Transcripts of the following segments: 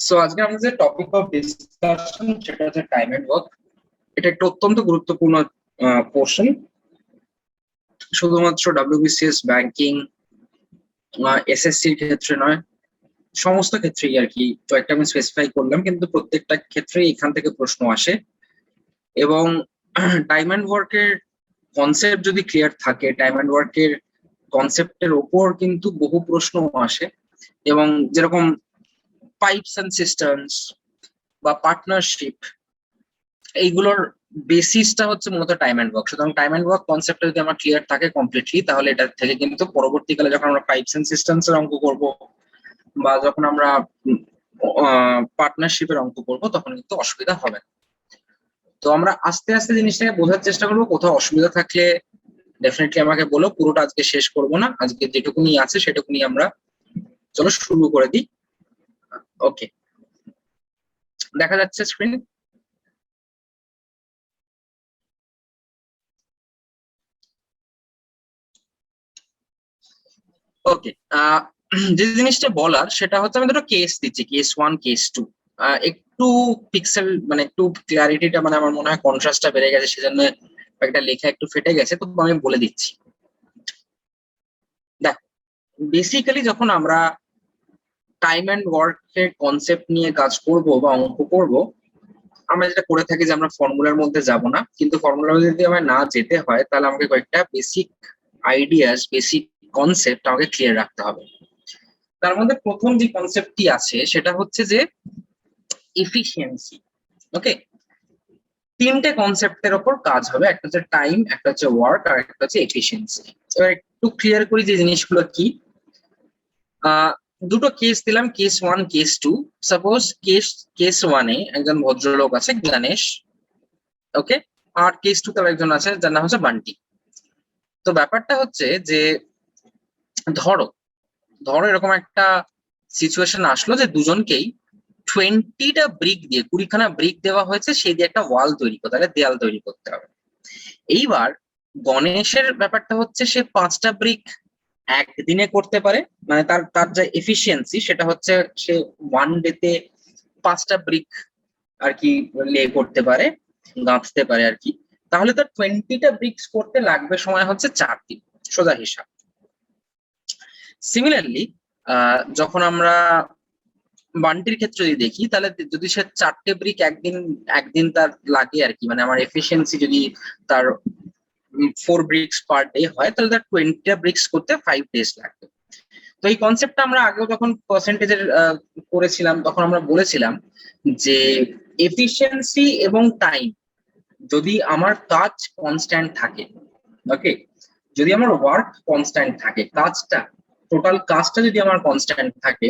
So আজকে আমাদের যে টপিক অফ ডিসকাশন সেটা হচ্ছে টাইম এন্ড ওয়ার্ক। এটা একটা অত্যন্ত গুরুত্বপূর্ণ পোর্শন। শুধুমাত্র ডাব্লিউবিসিএস, ব্যাংকিং, এসএসসির ক্ষেত্রে নয়, সমস্ত ক্ষেত্রেই আর কি। কয়েকটা আমি স্পেসিফাই করলাম, কিন্তু প্রত্যেকটা ক্ষেত্রেই এখান থেকে প্রশ্ন আসে। এবং টাইম এন্ড ওয়ার্কের কনসেপ্ট যদি ক্লিয়ার থাকে, টাইম এন্ড ওয়ার্কের কনসেপ্টের ওপর কিন্তু বহু প্রশ্ন আসে। এবং যেরকম পাইপস এন্ড সিস্টেমস বা পার্টনারশিপ, এইগুলোর বেসিসটা হচ্ছে মূলত টাইম এন্ড ওয়ার্ক। সুতরাং টাইম এন্ড ওয়ার্ক কনসেপ্টটা যদি আমার ক্লিয়ার থাকে কমপ্লিটলি, তাহলে এটা থেকে কিন্তু পরবর্তীকালে যখন আমরা পাইপস এন্ড সিস্টেমস এর অঙ্ক করব বা যখন আমরা পার্টনারশিপের অঙ্ক করব, তখন কিন্তু অসুবিধা হবে না। তো আমরা আস্তে আস্তে জিনিসটাকে বোঝার চেষ্টা করবো। কোথাও অসুবিধা থাকলে ডেফিনেটলি আমাকে বলো। পুরোটা আজকে শেষ করব না, আজকে যেটুকুনি আছে সেটুকুনি আমরা চলো শুরু করে দিই। ওকে, দেখা যাচ্ছে স্ক্রিন? ওকে, যে জিনিসটা বলার সেটা হচ্ছে আমি দুটো কেস দিচ্ছি, কেস 1, কেস 2। একটু পিক্সেল মানে একটু ক্লারিটিটা মানে আমার মনে হয় কন্ট্রাস্টটা বেড়ে গেছে, সেজন্য একটা লেখা একটু ফেটে গেছে, তো আমি বলে দিচ্ছি। দেখ, বেসিক্যালি যখন আমরা টাইম অ্যান্ড ওয়ার্কের কনসেপ্ট নিয়ে কাজ করব বা অঙ্ক করব, আমরা যেটা করে থাকি যে আমরা ফর্মুলার মধ্যে যাব না, কিন্তু ফর্মুলার মধ্যে যদি আমার না যেতে হয় তাহলে আমাকে কয়েকটা বেসিক আইডিয়াস, বেসিক কনসেপ্ট আমাকে ক্লিয়ার রাখতে হবে। তার মধ্যে প্রথম যে কনসেপ্টটি আছে সেটা হচ্ছে যে এফিসিয়েন্সি। ওকে, তিনটে কনসেপ্টের ওপর কাজ হবে, একটা হচ্ছে টাইম, একটা হচ্ছে ওয়ার্ক, আর একটা হচ্ছে এফিসিয়েন্সি। এবার একটু ক্লিয়ার করি যে জিনিসগুলো কি। দুটো কেস দিলাম, কেস 1, কেস 2। সাপোজ কেস 1 এ একজন ভদ্রলোক আছে, গণেশ। ওকে, আর কেস 2 তার একজন আছে যার নাম হচ্ছে বান্টি। তো ব্যাপারটা হচ্ছে যে ধরো ধরো এরকম একটা সিচুয়েশন আসলো যে দুজনকেই 20টা ব্রিক দিয়ে, 20খানা ব্রিক দেওয়া হয়েছে, সেই দিয়ে একটা ওয়াল তৈরি করতে হবে, দেয়াল তৈরি করতে হবে। এইবার গণেশের ব্যাপারটা হচ্ছে সে 5টা ব্রিক একদিনে করতে পারে, মানে তার তার যে এফিসিয়েন্সি সেটা হচ্ছে সে 1 ডেতে 5টা ব্রিক আর কি লে করতে পারে, গাঁথতে পারে আর কি। তাহলে তার 20টা ব্রিক্স করতে লাগবে সময় হচ্ছে 4 দিন, সোজা হিসাব। সিমিলারলি যখন আমরা বান্টির ক্ষেত্রে যদি দেখি, তাহলে যদি সে 4টে ব্রিক একদিন একদিন তার লাগে আর কি, মানে আমার এফিসিয়েন্সি যদি তার 4 ব্রিক্স পার ডে হয়, তাহলে তার 20টা ব্রিক্স করতে 5 ডেজ লাগবে। তো এই কনসেপ্টটা আমরা আগেও যখন পার্সেন্টেজের করেছিলাম তখন আমরা বলেছিলাম যে এফিসিয়েন্সি এবং টাইম, যদি আমার কাজ কনস্ট্যান্ট থাকে, ওকে, যদি আমার ওয়ার্ক কনস্ট্যান্ট থাকে, কাজটা, টোটাল কাজটা যদি আমার কনস্ট্যান্ট থাকে,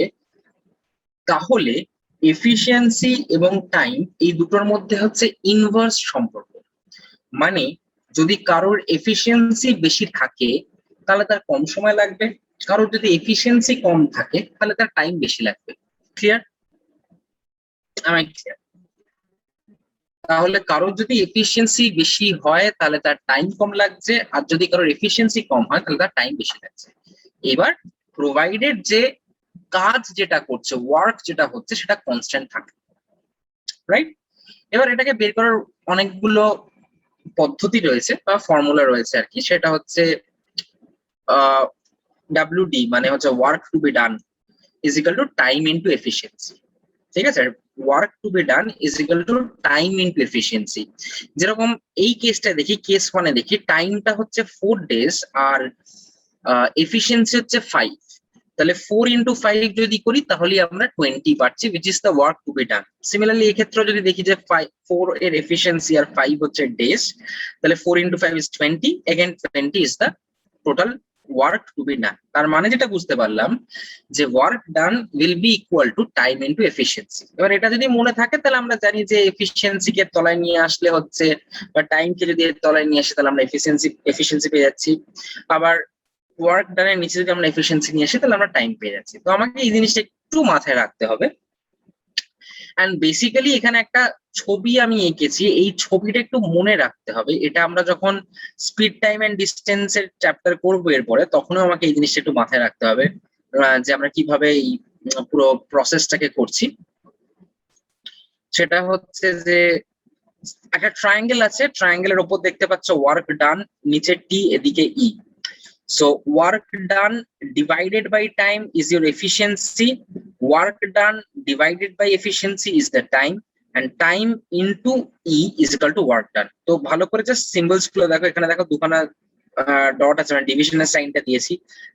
তাহলে এফিসিয়েন্সি এবং টাইম এই দুটোর মধ্যে হচ্ছে ইনভার্স সম্পর্ক। মানে যদি কারোর এফিসিয়েন্সি বেশি থাকে তাহলে তার কম সময় লাগবে, কারোর যদি এফিসিয়েন্সি কম থাকে তাহলে তার টাইম বেশি লাগবে। ক্লিয়ার? আমি ক্লিয়ার? তাহলে কারোর যদি এফিসিয়েন্সি বেশি হয় তাহলে তার টাইম কম লাগছে, আর যদি কারোর এফিসিয়েন্সি কম হয় তাহলে তার টাইম বেশি লাগছে। এবার প্রোভাইডেড যে কাজ যেটা করছে, ওয়ার্ক যেটা হচ্ছে, সেটা কনস্ট্যান্ট থাকে, রাইট? এবার এটাকে বের করার অনেকগুলো পদ্ধতি রয়েছে বা ফর্মুলা রয়েছে আর কি। সেটা হচ্ছে WD মানে হচ্ছে work to be done is equal to time into efficiency. ঠিক আছে, work to be done is equal to time into efficiency. যেরকম এই কেসটা দেখি, কেস 1 এ দেখি টাইমটা হচ্ছে 4 ডেজ আর এফিসিয়েন্সি হচ্ছে 5। তাহলে 4 × 5 যদি করি তাহলে আমরা 20 পাচ্ছি, which is the work to be done. Similarly এই ক্ষেত্রে যদি দেখি যে 4 এর এফিসিয়েন্সি আর 5 হচ্ছে ডেজ, তাহলে 4 × 5 ইজ 20, again 20 is the total work to be done. তার মানে যেটা বুঝতে পারলাম যে work done will be equal to time into efficiency. এবার এটা যদি মনে থাকে তাহলে আমরা জানি যে এফিসিয়েন্সি কে তলায় নিয়ে আসলে হচ্ছে, বা টাইমকে যদি তলায় নিয়ে আসে তাহলে আমরা এফিসিয়েন্সি পেয়ে যাচ্ছি। আবার ওয়ার্ক ডানের নিচে যদি আমরা এফিসিয়েন্সি নিয়ে আসি তাহলে আমরা টাইম পেয়ে যাচ্ছি। তো আমাকে এই জিনিসটা একটু মাথায় রাখতে হবে। এন্ড বেসিক্যালি এখানে একটা ছবি আমি এঁকেছি, এই ছবিটা একটু মনে রাখতে হবে। এটা আমরা যখন স্পিড, টাইম এন্ড ডিস্টেন্স এর চ্যাপ্টার করবো এরপরে, তখনও আমাকে এই জিনিসটা একটু মাথায় রাখতে হবে যে আমরা কিভাবে এই পুরো প্রসেসটাকে করছি। সেটা হচ্ছে যে একটা ট্রায়াঙ্গেল আছে, ট্রায়াঙ্গেলের উপর দেখতে পাচ্ছ ওয়ার্ক ডান, নিচে টি, এদিকে ই। So work done divided by time is your efficiency. Work done divided by efficiency is the time, and time into E is equal to work done. তো ভালো করে জাস্ট সিম্বলস গুলো দেখো, এখানে দেখো দুখানা ডট আছে, মানে ডিভিশনের সাইনটা দিয়েছি।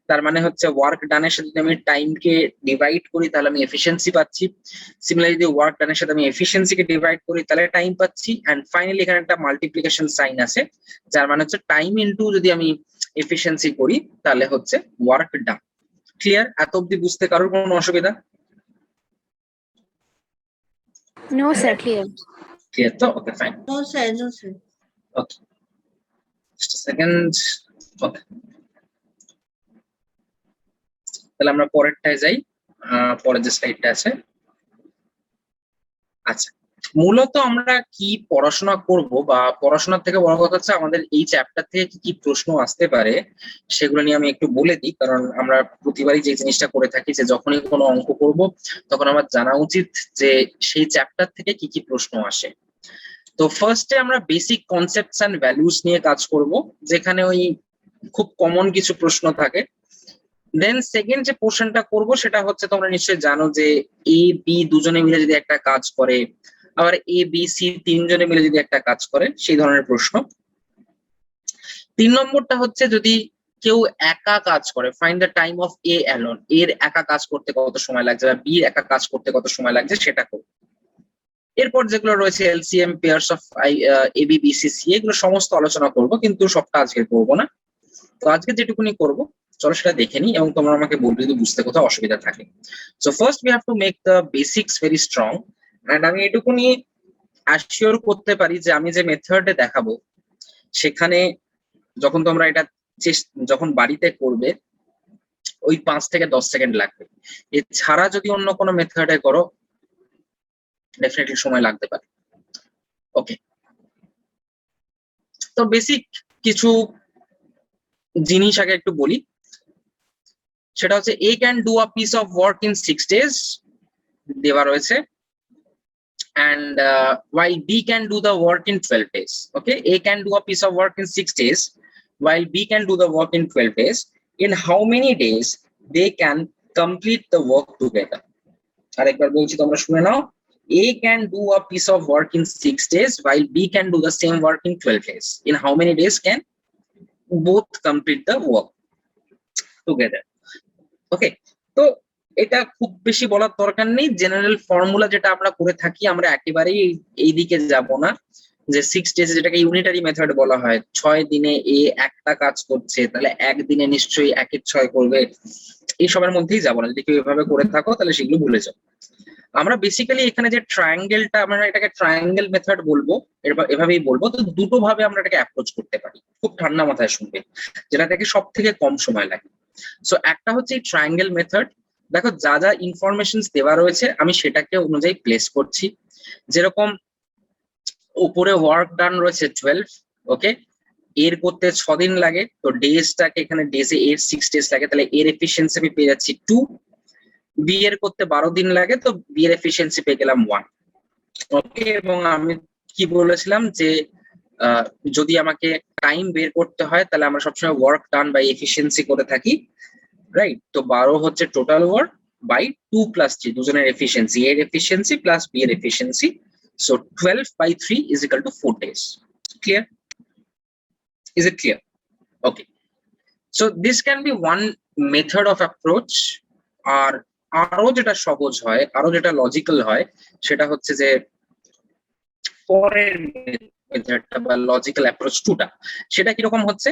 তার মানে হচ্ছে ওয়ার্ক ডানের সাথে যদি আমি টাইমকে ডিভাইড করি তাহলে আমি এফিসিয়েন্সি পাচ্ছি। সিমিলারলি যদি ওয়ার্ক ডানের সাথে আমি এফিসিয়েন্সিকে ডিভাইড করি তাহলে টাইম পাচ্ছি। এন্ড ফাইনালি এখানে একটা মাল্টিপ্লিকেশন সাইন আছে, যার মানে হচ্ছে টাইম ইনটু যদি আমি এফিসিয়েন্সি করি তাহলে হচ্ছে ওয়ার্ক ডান। ক্লিয়ার? এত অব্দি বুঝতে কারোর কোনো অসুবিধা? No, sir, clear. ক্লিয়ার তো? Okay, fine. No, sir. No, sir. Okay, just second. Okay, তাহলে আমরা পরেরটায় যাই। পরের যে স্লাইডটা আছে, আচ্ছা, মূলত আমরা কি পড়াশোনা করব, বা পড়াশোনার থেকে বড় কথা হচ্ছে আমাদের এই চ্যাপ্টার থেকে কি কি প্রশ্ন আসতে পারে সেগুলো নিয়ে আমি একটু বলে দিই। কারণ আমরা প্রতিবারই যে জিনিসটা করে থাকি যে যখনই কোনো অঙ্ক করব তখন আমার জানা উচিত যে সেই চ্যাপ্টার থেকে কি কি প্রশ্ন আসে। তো ফার্স্টে আমরা বেসিক কনসেপ্টস এন্ড ভ্যালুস নিয়ে কাজ করব, যেখানে ওই খুব কমন কিছু প্রশ্ন থাকে। দেন সেকেন্ড যে পোর্শনটা করব সেটা হচ্ছে, তোমরা নিশ্চয়ই জানো যে এ বি দুজনে মিলে যদি একটা কাজ করে, আবার এ বি সি তিনজনে মিলে যদি একটা কাজ করে, সেই ধরনের প্রশ্ন। 3 নম্বরটা হচ্ছে যদি কেউ একা কাজ করে, find the time of A alone, এর একা কাজ করতে কত সময় লাগছে বা বি একা কাজ করতে কত সময় লাগছে সেটা করব। এরপর যেগুলো রয়েছে LCM, pairs of A B B C C, এগুলো সমস্ত আলোচনা করব, কিন্তু সবটা আজকে করবো না। তো আজকে যেটুকুনি করব চলো সেটা দেখে নিই, এবং তোমরা আমাকে বলবে যদি বুঝতে কোথাও অসুবিধা থাকে। So first we have to make the basics very strong. And আমি এটুকুনি অ্যাসিওর করতে পারি যে আমি যে মেথডে দেখাবো সেখানে যখন তোমরা এটা যখন বাড়িতে করবে ওই 5 থেকে 10 সেকেন্ড লাগবে। এছাড়া যদি অন্য কোনো মেথডে করো ডেফিনেটলি সময় লাগতে পারে। ওকে, তো বেসিক কিছু জিনিস আগে একটু বলি। সেটা হচ্ছে A can do a piece of work in 6 days দেওয়া রয়েছে, and while B can do the work in 12 days. Okay, A can do a piece of work in 6 days while B can do the work in 12 days. In how many days they can complete the work together? আরেকবার বলছি, তোমরা শুনে নাও। A can do a piece of work in 6 days while B can do the same work in 12 days. In how many days can both complete the work together? Okay, তো এটা খুব বেশি বলার দরকার নেই। জেনারেল ফর্মুলা যেটা আমরা করে থাকি, আমরা একেবারেই এই দিকে যাব না যে 6 days, যেটাকে ইউনিটারি মেথড বলা হয়, 6 দিনে এ একটা কাজ করছে তাহলে একদিনে নিশ্চয়ই 1 এর 6 করবে, এই সবার মধ্যেই যাব না। যদি কেউ এভাবে করে থাকো তাহলে সেগুলো ভুলে যাও। আমরা বেসিক্যালি এখানে যে ট্রায়াঙ্গেলটা, আমরা এটাকে ট্রায়াঙ্গেল মেথড বলবো, এভাবেই বলবো। তো দুটো ভাবে আমরা এটাকে অ্যাপ্রোচ করতে পারি, খুব ঠান্ডা মাথায় শুনবে, যেটা থেকে সব থেকে কম সময় লাগে। সো একটা হচ্ছে এই ট্রায়াঙ্গেল মেথড। দেখো যা যা ইনফরমেশন দেওয়া রয়েছে আমি সেটাকে অনুযায়ী প্লেস করছি। যেরকম উপরে ওয়ার্ক ডান রয়েছে 12, ওকে, এর করতে 6 দিন লাগে, তো ডেজটাকে এখানে ডেজে এর 6 days লাগে, তাহলে এর এফিসিয়েন্সি আমি পেয়ে যাচ্ছি 2। বি এর করতে 12 দিন লাগে, তো বি এর এফিসিয়েন্সি পেয়ে গেলাম 1। ওকে, এবং আমি কি বলেছিলাম যে যদি আমাকে টাইম বের করতে হয় তাহলে আমরা সবসময় ওয়ার্ক ডান বাই এফিসিয়েন্সি করে থাকি, রাইট? তো 12 হচ্ছে টোটাল ওয়ার্ক বাই 2 + 3, দুজনের এফিসিয়েন্সি, এর এফিসিয়েন্সি প্লাস বি এর efficiency. So 12/3 is equal to 4 days. Clear? Is it clear? Okay, so this can be one method of approach. আর আরো যেটা সহজ হয়, আরো যেটা লজিক্যাল হয়, সেটা হচ্ছে যে পরের মেথডটা বা লজিক্যাল অ্যাপ্রোচ 2টা। সেটা কিরকম হচ্ছে,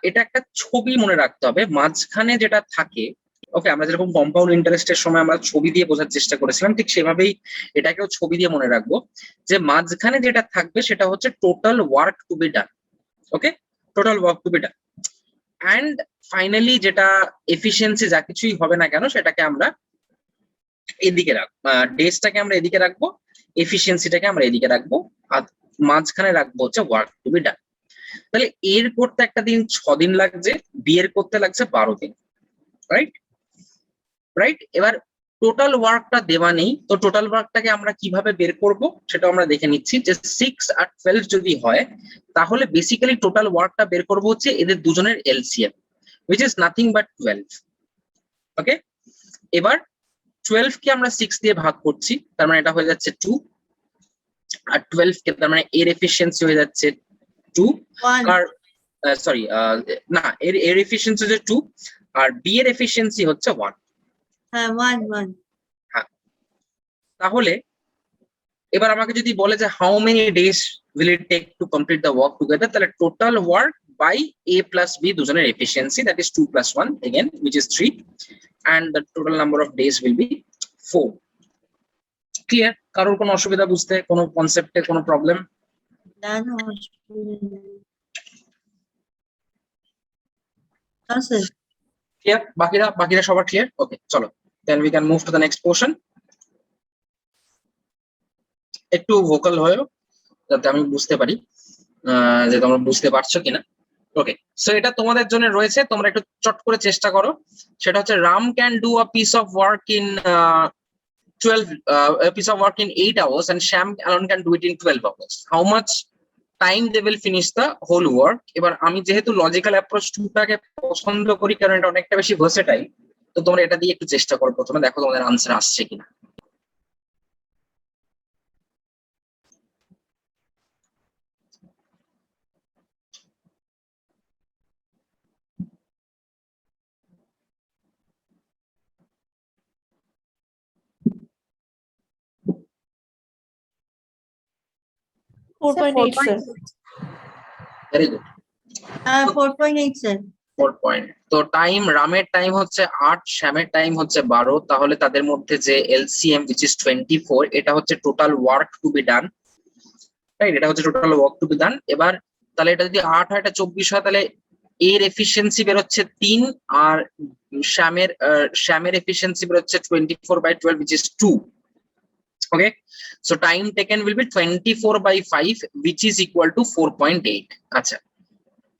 এটা একটা ছবি মনে রাখতে হবে, মাঝখানে যেটা থাকে। ওকে, আমরা যেরকম কম্পাউন্ড ইন্টারেস্টের সময় আমরা ছবি দিয়ে বোঝার চেষ্টা করেছিলাম, ঠিক সেভাবেই এটাকেও ছবি দিয়ে মনে রাখবো যে মাঝখানে যেটা থাকবে সেটা হচ্ছে total work to be done. Okay, total work to be done. And finally যেটা এফিসিয়েন্সি যা কিছুই হবে না কেন সেটাকে আমরা এদিকে রাখবো, ডেজটাকে আমরা এদিকে রাখবো, এফিসিয়েন্সিটাকে আমরা এদিকে রাখবো, আর মাঝখানে রাখবো হচ্ছে ওয়ার্ক টু বি ডান। তাহলে এর করতে একটা দিন 6 দিন লাগছে, বি এর করতে লাগছে 12 দিন, রাইট? রাইট, এবার টোটাল ওয়ার্কটা দেওয়া নেই, তো টোটাল ওয়ার্কটাকে আমরা কিভাবে বের করব সেটা আমরা দেখে নিচ্ছি। যে 6 আর 12 যদি হয় তাহলে বেসিক্যালি টোটাল ওয়ার্কটা বের করব হচ্ছে এদের দুজনের LCM, which is nothing but 12. ওকে, এবার 12 কে আমরা 6 দিয়ে ভাগ করছি, তার মানে এটা হয়ে যাচ্ছে 2, আর 12 কে তার মানে এর এফিসিয়েন্সি হয়ে যাচ্ছে 2, আর সরি না, এর এফিসিয়েন্সি হচ্ছে 2 আর বি এর এফিসিয়েন্সি হচ্ছে 1। হ্যাঁ 1 হ্যাঁ, তাহলে এবার আমাকে যদি বলে যে how many days will it take to complete the work together, তাহলে total work by A plus B দুজনের efficiency, that is 2 + 1 again which is 3, and the total number of days will be 4. Clear? কারোর কোনো অসুবিধা বুঝতে, কোনো কনসেপ্টে কোনো problem? না না স্যার। ক্লিয়ার? বাকিরা সবার ক্লিয়ার? ওকে, চলো then we can move to the next portion. একটু ভোকাল হয়েও যাতে আমি বুঝতে পারি যে তোমরা বুঝতে পারছো কিনা। ওকে, সো এটা তোমাদের জন্য রয়েছে, তোমরা একটু চট করে চেষ্টা করো। সেটা হচ্ছে Ram can do a piece of work in 8 hours and Sham alone can do it in 12 hours. How much time they will finish the whole work? এবার আমি যেহেতু লজিক্যাল অ্যাপ্রোচ 2টাকে পছন্দ করি কারণ এটা অনেকটা বেশি ভার্সেটাইল, তো তোমরা এটা দিয়ে একটু চেষ্টা করো, প্রথমে দেখো তোমাদের আনসার আসছে কিনা। Sir, 4.8 4.8. sir. Very good, 4.8 sir. 4 point. তো টাইম, রামের টাইম হচ্ছে 8, শ্যামের টাইম হচ্ছে 12, তাহলে তাদের মধ্যে যে এলসিএম which is 24, এটা হচ্ছে total work to be done, right? এটা হচ্ছে total work to be done. এবার তাহলে এটা যদি 8 হয়, এটা 24 হয়, তাহলে এর এফিসিয়েন্সি বেরোচ্ছে 3, আর শ্যামের এফিসিয়েন্সি বেরোচ্ছে 24/12 which is 2. Okay, so time taken will be 24/5 which is equal to 4.8. আচ্ছা,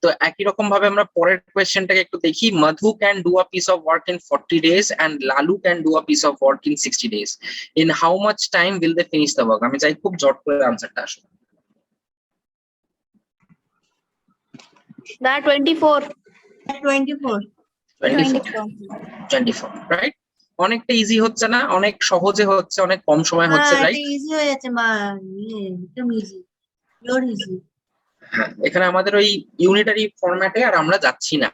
তো একই রকম ভাবে আমরা পরের কোয়েশ্চেনটাকে একটু দেখি। Madhu can do a piece of work in 40 days and Lalu can do a piece of work in 60 days. In how much time will they finish the work? আমি চাই খুব ঝট করে আনসারটা আসুক। That 24. 24. 24, রাইট? অনেকটা ইজি হচ্ছে না? অনেক সহজে হচ্ছে, অনেক কম সময় হচ্ছে, হ্যাঁ রাইট? এটা ইজি হয়ে যাচ্ছে মা, একদম ইজি, পিওর ইজি। হ্যাঁ, এখানে আমাদের ওই ইউনিটারি ফরম্যাটে আর আমরা যাচ্ছি না।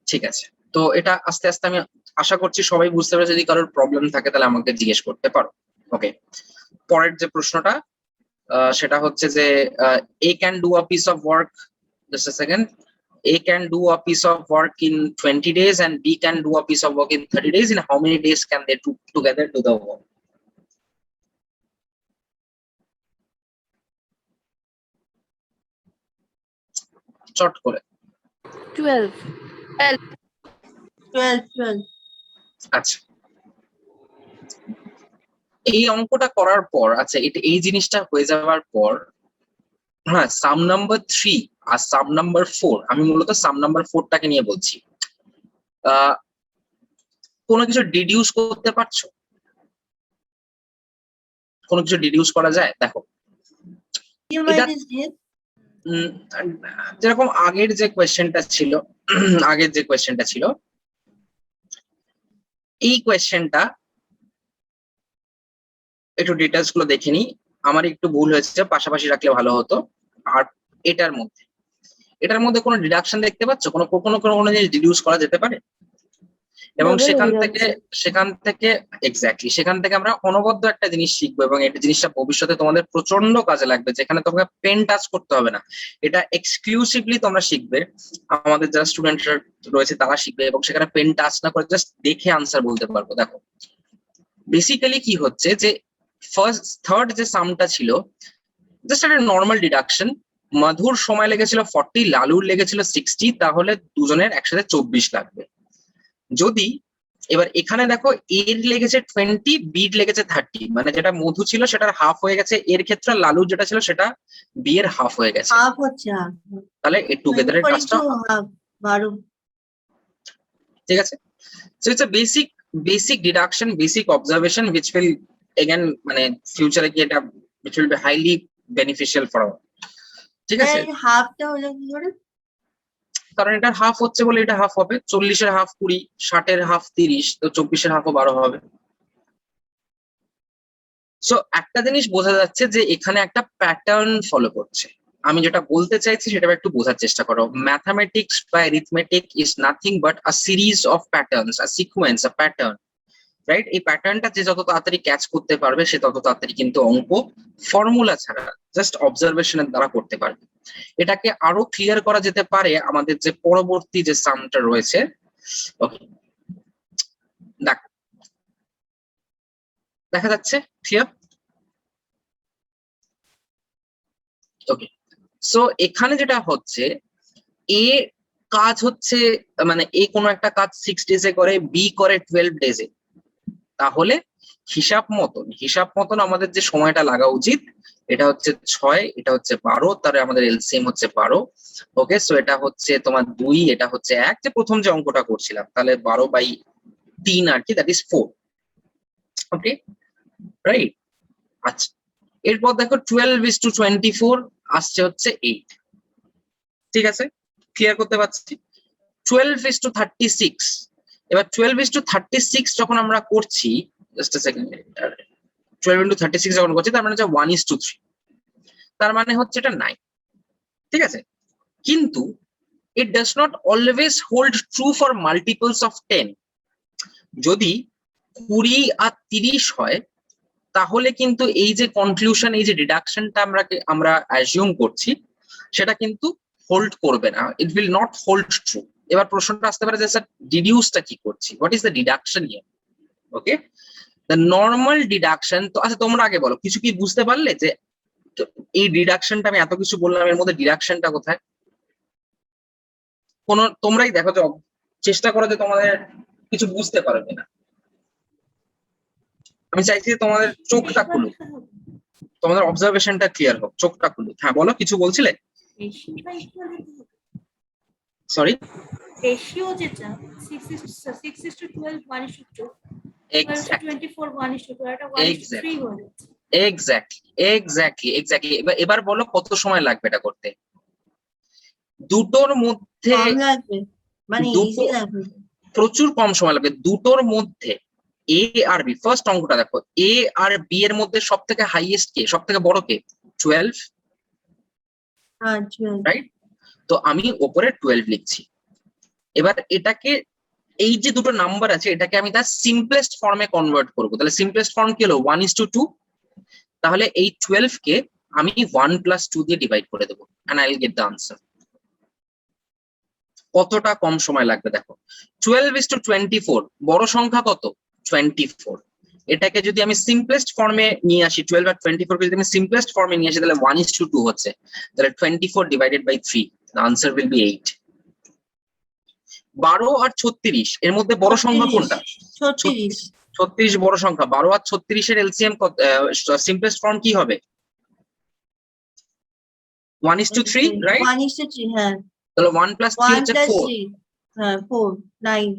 ঠিক আছে, তো এটা আস্তে আস্তে আমি আশা করছি সবাই বুঝতে পারে। যদি কারোর প্রবলেম থাকে তাহলে আমাকে জিজ্ঞেস করতে পারো। ওকে, পরের যে প্রশ্নটা সেটা হচ্ছে যে A can do a piece of work, just a second, A can do a piece of work in 20 days and B can do a piece of work in 30 days. In how many days can they together do the work? চট করে। 12. 12. আচ্ছা, এই অঙ্কটা করার পর, আচ্ছা এটা এই জিনিসটা হয়ে যাওয়ার পর, হ্যাঁ, সাম নাম্বার 3 আর সাম নাম্বার 4, আমি মূলত সাম নাম্বার 4টাকে নিয়ে বলছি। কোনো কিছু ডিডিউস করতে পারছো? কোনো কিছু ডিডিউস করা যায়? দেখো এটা যেরকম আগের যে কোয়েশ্চেনটা ছিল, এই কোয়েশ্চেনটা একটু ডিটেলস গুলো দেখে নি। আমার একটু ভুল হয়েছে, পাশাপাশি রাখলে ভালো হতো। আর এটার মধ্যে কোনো ডিডাকশন দেখতে পাচ্ছ? কোনো জিনিস ডিডিউস করা যেতে পারে? এবং সেখান থেকে এক্স্যাক্টলি সেখান থেকে আমরা অনবদ্য একটা জিনিস শিখবো, এবং এই জিনিসটা ভবিষ্যতে তোমাদের প্রচন্ড কাজে লাগবে, যেখানে তোমাকে পেন টাচ করতে হবে না। এটা এক্সক্লুসিভলি তোমরা শিখবে, আমাদের যারা স্টুডেন্টরা রয়েছে তারা শিখবে, এবং সেখানে পেন টাচ না করে জাস্ট দেখে আনসার বলতে পারবো। দেখো বেসিক্যালি কি হচ্ছে যে থার্ড যে সামটা ছিল জাস্ট একটা নর্মাল ডিডাকশন। মধুর সময় লেগেছিল 40, লালুর লেগেছিল 60, তাহলে দুজনের একসাথে 24 লাগবে। যদি এবার এখানে দেখো এর লেগেছে 20, বির লেগেছে 30, মানে যেটা মধু ছিল সেটার হাফ হয়ে গেছে এর ক্ষেত্রে, লালুর যেটা ছিল সেটা বি এর হাফ হয়ে গেছে। হাফ হচ্ছে, তাহলে এই টুগেদারের কাজটা 12। ঠিক আছে। So it's a basic basic deduction, basic observation which will again মানে ফিউচারে কি এটা which will be highly beneficial for our, ঠিক আছে? হাফটা হলো কি করে? কারণ এটা হাফ হচ্ছে বলে এটা হাফ হবে, 40-এর হাফ 20, 60-এর হাফ 30, তো 24-এর হাফও 12 হবে। সো একটা জিনিস বোঝা যাচ্ছে যে এখানে একটা প্যাটার্ন ফলো করছে। আমি যেটা বলতে চাইছি সেটা একটু বোঝার চেষ্টা করো। ম্যাথামেটিক্স বা arithmetic is nothing but a series of patterns, a sequence, a pattern, right? এই প্যাটার্নটা যে যত তাড়াতাড়ি ক্যাচ করতে পারবে সে তত তাড়াতাড়ি কিন্তু অঙ্ক ফর্মুলা ছাড়া জাস্ট অবজারভেশনের দ্বারা করতে পারবে। এটাকে আরো ক্লিয়ার করা যেতে পারে আমাদের যে পরবর্তী যে সামটা রয়েছে। ওকে, দেখো দেখা যাচ্ছে ক্লিয়ার? ওকে, সো এখানে যেটা হচ্ছে এ কাজ হচ্ছে মানে এ কোনো একটা কাজ 6 ডেজে করে, বি করে 12 ডেজে, তাহলে হিসাব মতন আমাদের যে সময়টা লাগা উচিত এটা হচ্ছে 6, এটা হচ্ছে 12, তাহলে আমাদের এলসিএম হচ্ছে 12। ওকে, সো এটা হচ্ছে তোমার 2, এটা হচ্ছে 1, যে প্রথম যে অঙ্কটা করছিলাম, তাহলে 12/3 আর কি, দ্যাট ইজ 4। Okay, right? আচ্ছা, এরপর দেখো 12:24 আসছে হচ্ছে 8। ঠিক আছে, ক্লিয়ার করতে পারছি? 12:36, এবার 12:36 যখন আমরা করছি, জাস্ট আ সেকেন্ড, 12:36 যখন করছি তার মানে হচ্ছে 1:3, তার মানে হচ্ছে এটা 9। ঠিক আছে, কিন্তু it does not always hold true for multiples of 10. যদি 20 আর 30 হয় তাহলে কিন্তু এই যে কনক্লুশন, এই যে ডিডাকশনটা আমরা অ্যাজিউম করছি সেটা কিন্তু হোল্ড করবে না, it will not hold true. এবার প্রশ্নটা আসতে পারে যে স্যার ডিডিউসটা কি করছি, what is the deduction here? Okay, the normal deduction. তো আচ্ছা তোমরা আগে বলো, কিছু কি বুঝতে পারলে যে এই ডিডাকশনটা, আমি এত কিছু বললাম এর মধ্যে ডিডাকশনটা কোথায়? তোমরাই দেখো যে চেষ্টা করো যে তোমাদের কিছু বুঝতে পারবে না। আমি চাইছি তোমাদের চোখটা খুলুক, তোমাদের অবজারভেশনটা ক্লিয়ার হোক, চোখটা খুলুক। হ্যাঁ বলো, কিছু বলছিলে? সরি, রেশিও যেটা 6:12 1:2, 12:24 1:2, এটা 1:3 হয়ে যাচ্ছে। এক্স্যাক্টলি। এবার বলো কত সময় লাগবে এটা করতে? দুটোর মধ্যে কম লাগবে, মানে ইজি লাগবে, প্রচুর কম সময় লাগবে। দুটোর মধ্যে এ আর বি, ফার্স্ট অঙ্কটা দেখো, এ আর বি এর মধ্যে সব থেকে হাইয়েস্ট কে, সব থেকে বড় কে? 12, রাইট? তো আমি ওপরে 12 লিখছি। এবার এটাকে, এই যে দুটো নাম্বার আছে এটাকে আমি তার সিম্পলেস্ট ফর্মে কনভার্ট করবো। তাহলে সিম্পলেস্ট ফর্ম কি হলো? 1:2। তাহলে এই 12 কে আমি 1 + 2 দিয়ে ডিভাইড করে দেবো, and I will get the answer. কতটা কম সময় লাগবে দেখো। 12:24, বড় সংখ্যা কত? 24। এটাকে যদি আমি সিম্পলেস্ট ফর্মে নিয়ে আসি, 12 আর 24 কে যদি আমি সিম্পলেস্ট ফর্মে নিয়ে আসি তাহলে 1:2 হচ্ছে। তাহলে 24 divided by 3, the answer will be 8। 12 আর 36 এর মধ্যে বড় সংখ্যা কোনটা? 36 বড় সংখ্যা। 12 আর 36 এর এলসিএম সিম্পলেস্ট ফর্ম কি হবে? 1:3, রাইট? 1:3, হ্যাঁ। তাহলে 1 + 3 হচ্ছে 4। হ্যাঁ 4, 9।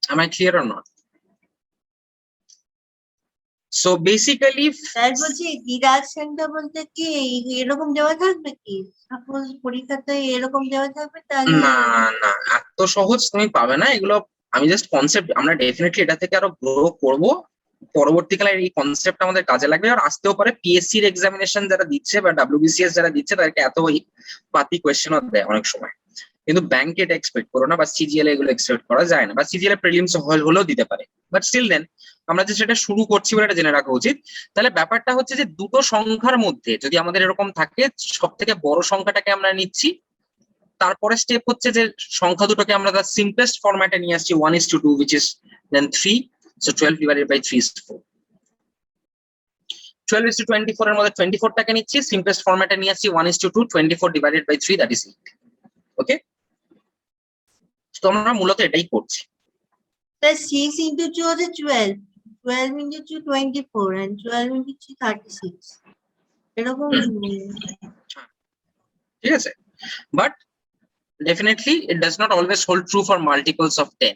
Am I clear or not? So basically তাই বলছি ডিডাকশনটা বলতে কি এরকম দেওয়া থাকবে কি? সাপোজ পরীক্ষাতে এরকম দেওয়া থাকবে, তাহলে না না, এত সহজ তুমি পাবে না এগুলো। আমি জাস্ট কনসেপ্ট, আমরা ডেফিনেটলি এটা থেকে আরো গ্রো করব। পরবর্তীকালে এই কনসেপ্ট আমাদের কাজে লাগবে, আর আসতেও পারে পিএসসি এর এক্সামিনেশন যারা দিচ্ছে বা ডাব্লিউবিসিএস যারা দিচ্ছে তাদেরকে এত পাতি কোয়েশ্চেনও দেয় অনেক সময়, কিন্তু ব্যাংকে এটা এক্সপেক্ট করো না, বা সিজিএল এগুলো এক্সপেক্ট করা যায় না, বা সিজিএল এর প্রিলিমস হলেও দিতে পারে। বাট স্টিল দেন আমরা যে সেটা শুরু করছি বলে এটা জেনে রাখা উচিত। তাহলে ব্যাপারটা হচ্ছে যে দুটো সংখ্যার মধ্যে যদি আমাদের এরকম থাকে, সব থেকে বড় সংখ্যাটাকে আমরা নিচ্ছি, তারপরে স্টেপ হচ্ছে যে সংখ্যা দুটোকে আমরা তার সিম্পলেস্ট ফরম্যাটে নিয়ে আসছি 1:2, which is then 3, so 12 divided by 3 is 4। 12:24 এর মধ্যে 24 টাকে নিচ্ছি, সিম্পলেস্ট ফরম্যাটে নিয়ে আসছি 1:2, 24 divided by 3, that is 8। ওকে, তো আমরা মূলত এটাই করছি। তাই 6 into 2 হচ্ছে 12, 12 into 2 24, and 12 into 3 36, এরকম। ঠিক আছে, but Definitely it does not always hold true for multiples of 10.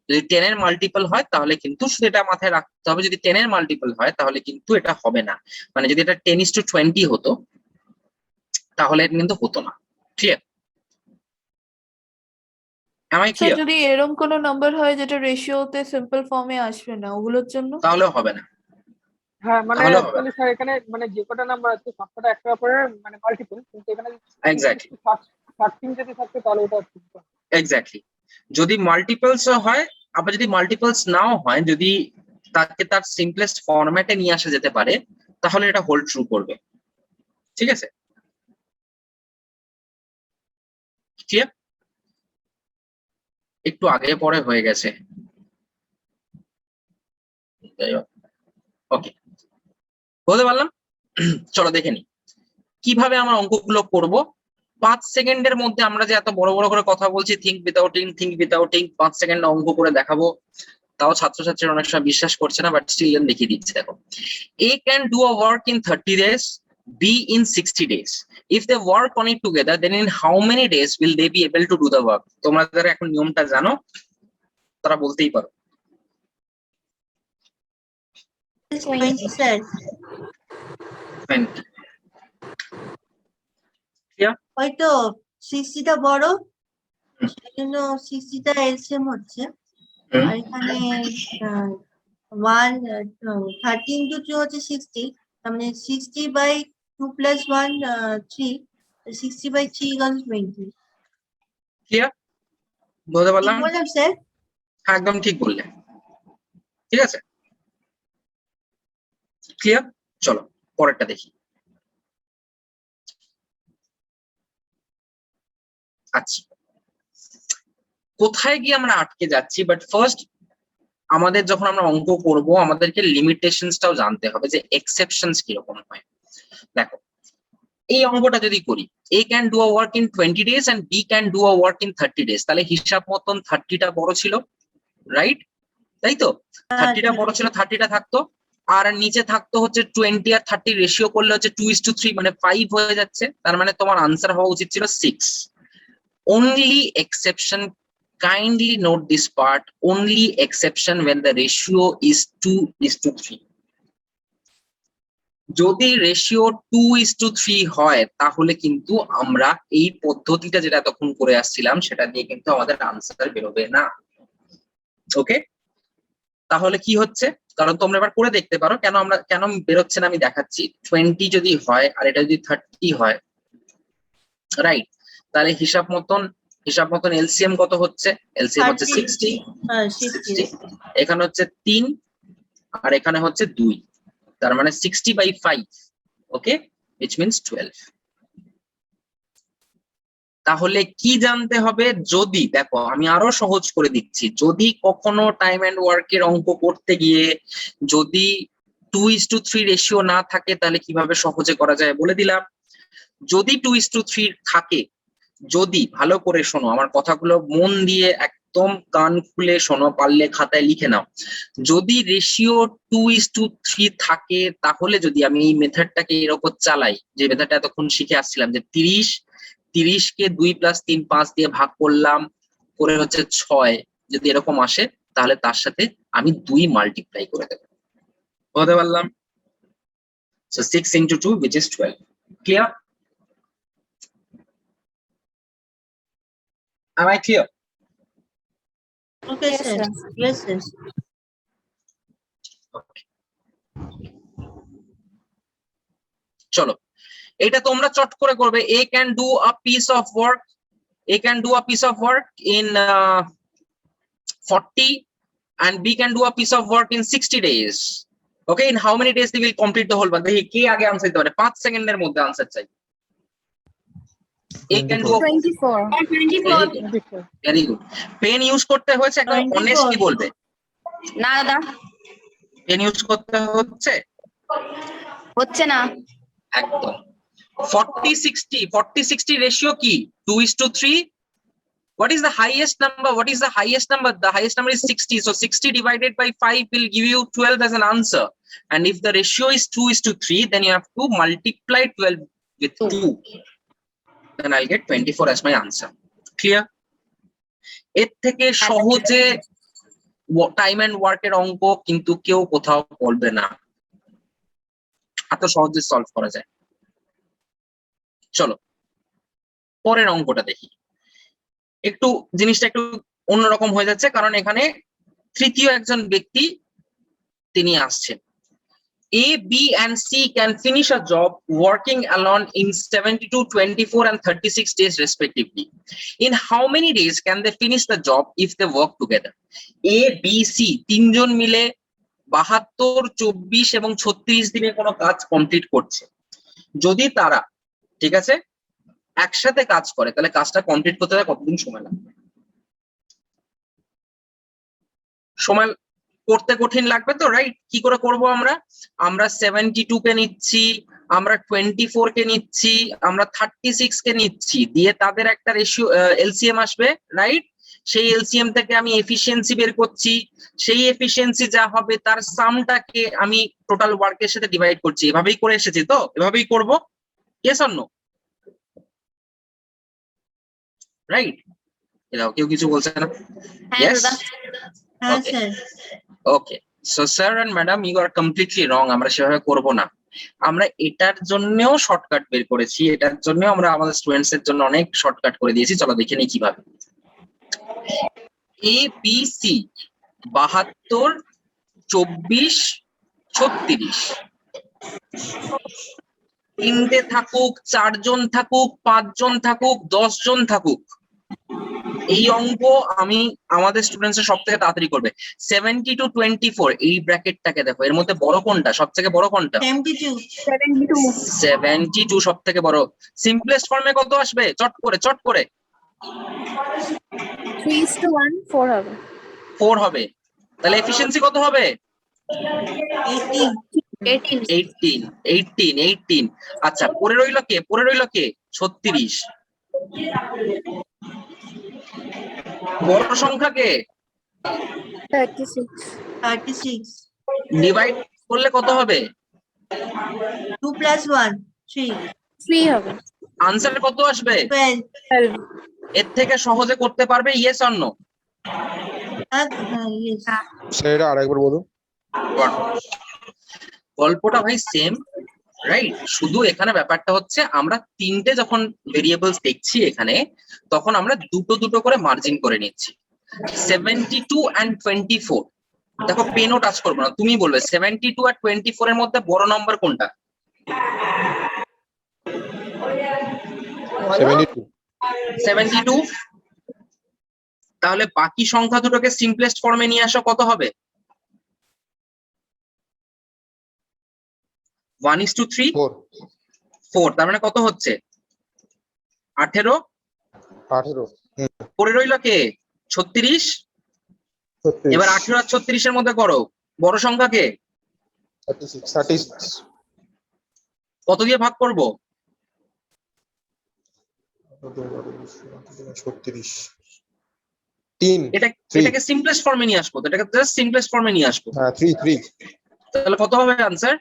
যদি 10 এর মাল্টিপল হয় তাহলে কিন্তু শুধু এটা মাথায় রাখতে হবে, যদি 10 এর মাল্টিপল হয় তাহলে কিন্তু এটা হবে না, মানে যদি এটা 10:20 হতো তাহলে এটা কিন্তু হতো না। Clear? Am I sir clear? যদি এরকম কোনো নাম্বার হয় যেটা রেশিওতে সিম্পল ফর্মে আসবে না, ওগুলোর জন্য তাহলেও হবে না। হ্যাঁ মানে তাহলে হবে না। অ্যাকচুয়ালি স্যার এখানে মানে যে কটা নাম্বার আছে সবকটা একটা করে মানে মাল্টিপল, কিন্তু এখানে এক্স্যাক্টলি 13 যদি থাকে তাহলে ওটা ঠিক হবে। এক্স্যাক্টলি যদি মাল্টিপলস হয়, আবার যদি মাল্টিপলস নাও হয়, যদি তাকে তার সিম্পলেস্ট ফরম্যাটে নিয়ে আসা যেতে পারে তাহলে এটা হোল্ড ট্রু করবে। ঠিক আছে? ক্লিয়ার? একটু আগে পরে হয়ে গেছে। ওকে, বলতে পারলাম? চলো দেখে নি কিভাবে আমরা অঙ্কগুলো করব। 5 সেকেন্ডের মধ্যে আমরা যে এত বড় বড় করে কথা বলছি, থিঙ্ক উইদাউটিং 5 সেকেন্ড অঙ্ক করে দেখাবো, তাও ছাত্রছাত্রীরা অনেক সময় বিশ্বাস করছে না, বাট স্টিল দেখিয়ে দিচ্ছি। দেখো, A can do a work in 30 days, B in 60 days. If they work on it together, then in how many days will they be able to do the work? তোমরা যারা এখন নিয়মটা জানো তারা বলতেই পারো। 20 স্যার। 20 হয়তো 60টা বড়, সেজন্য 60টা এলসিএম হচ্ছে। আর এখানে 13 into 2 হচ্ছে 60, তার মানে 60/2 + 1 3, 60/3 equals 20। ক্লিয়ার? বলতে ঠিক পারলাম? বললাম স্যার? হ্যাঁ, একদম ঠিক বললে। ঠিক আছে, ক্লিয়ার? চলো পরেরটা দেখি। আচ্ছা, কোথায় গিয়ে আমরা আটকে যাচ্ছি, বাট ফার্স্ট আমাদের যখন আমরা অঙ্ক করব আমাদেরকে লিমিটেশনসটাও জানতে হবে যে এক্সেপশনস কিরকম হয়। দেখো, এই অঙ্কটা যদি করি, A can do a work in 20 days and B can do a work in 30 days, তাহলে হিসাব মতন 30টা বড় ছিল, রাইট? তাই তো? 30টা বড় ছিল, 30টা থাকতো, আর নিচে থাকতো হচ্ছে 20 আর 30 রেশিও করলে হচ্ছে 2:3, মানে 5 হয়ে যাচ্ছে। তার মানে তোমার আনসার হওয়া উচিত ছিল 6। only exception, kindly note this part, only exception when the ratio is 2:3. যদি রেশিও 2:3 হয় তাহলে কিন্তু আমরা এই পদ্ধতিটা যেটা তখন করে আসছিলাম সেটা দিয়ে কিন্তু আমাদের আনসার বেরোবে না। ওকে, তাহলে কি হচ্ছে, কারণ তোমরা এবার করে দেখতে পারো কেন বেরোচ্ছে না আমি দেখাচ্ছি। 20 যদি হয় আর এটা যদি 30 হয়, রাইট, তাহলে হিসাব মতন এলসিএম কত হচ্ছে? এলসিএম হচ্ছে 60, এখানে হচ্ছে 3 আর এখানে হচ্ছে 2, তার মানে 60/5, ওকে, which means 12। তাহলে কি জানতে হবে? যদি দেখো আমি আরো সহজ করে দিচ্ছি, যদি কখনো টাইম এন্ড ওয়ার্কের অঙ্ক করতে গিয়ে যদি 2:3 রেশিও না থাকে তাহলে কিভাবে সহজে করা যায় বলে দিলাম। যদি 2:3 থাকে, যদি, ভালো করে শোনো আমার কথাগুলো, মন দিয়ে একদম কান খুলে শোনো, পারলে খাতায় লিখে নাও। যদি রেশিও 2:3 থাকে তাহলে যদি আমি এই মেথডটাকে এর উপর চালাই, যে মেথডটা এতক্ষণ শিখে আসছিলাম, যে 30কে 2 + 3 5 দিয়ে ভাগ করলাম করে হচ্ছে 6, যদি এরকম আসে তাহলে তার সাথে আমি 2 মাল্টিপ্লাই করে দেবো। বলতে পারলাম? So 6 into 2 which is 12. Clear? Am I clear? Okay, Yes, sir. sir. Yes, yes. চলো, এটা তোমরা চট করে করবে। A can do a piece of work in 40 and B can do a piece of work in 60 days. Okay, in how many days they will complete the whole work? দেখি কে আগে answer দিতে পারে, 5 সেকেন্ডের মধ্যে আনসার চাই। A can do 24. 24 very good. Pen use করতে হয়েছে, একদম 24 অনেস্টলি বলবে। না দাদা, পেন ইউজ করতে হচ্ছে না। একদম। 40-60 রেশিও কি? 2:3. What is the highest number? The highest number is 60. So 60 divided by 5 will give you 12 as an answer. And if the ratio is 2:3, then you have to multiply 12 with 2. Then I'll get 24 as my answer. Clear? এর থেকে সহজে time and ওয়ার্কের অঙ্ক কিন্তু কেউ কোথাও বলবে না, এত সহজে সলভ করা যায়। চলো পরের অঙ্কটা দেখি। একটু জিনিসটা একটু অন্যরকম হয়ে যাচ্ছে, কারণ এখানে তৃতীয় একজন ব্যক্তি তিনি আসছেন। A, B and C can finish a job working alone in 72, 24 and 36 days respectively. In how many days can they finish the job if they work together? A, B, C তিনজন মিলে 72, 24 এবং 36 দিনে কোনো কাজ কমপ্লিট করছে। যদি তারা, ঠিক আছে, একসাথে কাজ করে তাহলে কাজটা কমপ্লিট করতে কতদিন সময় লাগবে? সময় করতে কঠিন লাগবে তো, রাইট? কি করে করব আমরা? আমরা 72 কে নিচ্ছি, আমরা 24 কে নিচ্ছি, আমরা 36 কে নিচ্ছি, দিয়ে তাদের একটা রেশিও এলসিএম আসবে, রাইট? সেই এলসিএম থেকে আমি এফিসিয়েন্সি বের করছি, সেই এফিসিয়েন্সি যা হবে তার সামটাকে আমি টোটাল ওয়ার্কের সাথে ডিভাইড করছি। এভাবেই করে এসেছি তো, এভাবেই করব। Yes or no? রাইট? এরাও কেউ কিছু বলছে না? ইয়েস? হ্যাঁ Okay. Sir. Okay, so sir and madam you are completely wrong. আমরা সেভাবে করব না, আমরা এটার জন্যও শর্টকাট বের করেছি, এটার জন্য আমরা আমাদের স্টুডেন্টস এর জন্য অনেক শর্টকাট করে দিয়েছি। চলো দেখে নিই কিভাবে। এ বি সি 72, 24, 36 তিনটে থাকুক, 4 জন থাকুক, 5 জন থাকুক, 10 জন থাকুক, এই অঙ্ক আমি আমাদের স্টুডেন্টস সব থেকে তাড়াতাড়ি করবে। 70 to 24 এই ব্র্যাকেটটাকে দেখো, এর মধ্যে বড় কোনটা, সব থেকে বড় কোনটা? 72 সব থেকে বড়। সিম্পলেস্ট ফর্মে কত আসবে? চট করে চট করে 3:1 4 হবে। 4 হবে। তাহলে এফিসিয়েন্সি কত হবে? 18। আচ্ছা, পরে রইল কে? 36। বড় সংখ্যা কে? 36 ডিভাইড করলে কত হবে? 2 plus 1 3 হবে। আনসার কত আসবে? 12। 12 এর থেকে সহজে করতে পারবে? Yes or no? হ্যাঁ ইয়েস। স্যার এটা আরেকবার বলুন। গল্পটা ভাই সেম, রাইট? শুধু এখানে ব্যাপারটা হচ্ছে আমরা তিনটে যখন ভেরিয়েবলস দেখছি এখানে, তখন আমরা দুটো দুটো করে মার্জিন করে নিচ্ছি। 72 and 24, দেখো পেনও টাচ করবো না, তুমি বলবে 72 আর 24 এর মধ্যে বড় নাম্বার কোনটা? 72। তাহলে বাকি সংখ্যা দুটোকে সিম্পলেস্ট ফর্মে নিয়ে আসো, কত হবে? 1:3 4, তার মানে কত হচ্ছে? 18। পরে রইল কে? 36। এবার 18 আর 36 এর মধ্যে করো, বড় সংখ্যা কে? 36 কত দিয়ে ভাগ করব? 3। এটাকে সিম্পলেস্ট ফর্মে নিয়ে আসবো, এটাকে জাস্ট সিম্পলেস্ট ফর্মে নিয়ে আসবো। হ্যাঁ 3 তাহলে কত হবে আনসার?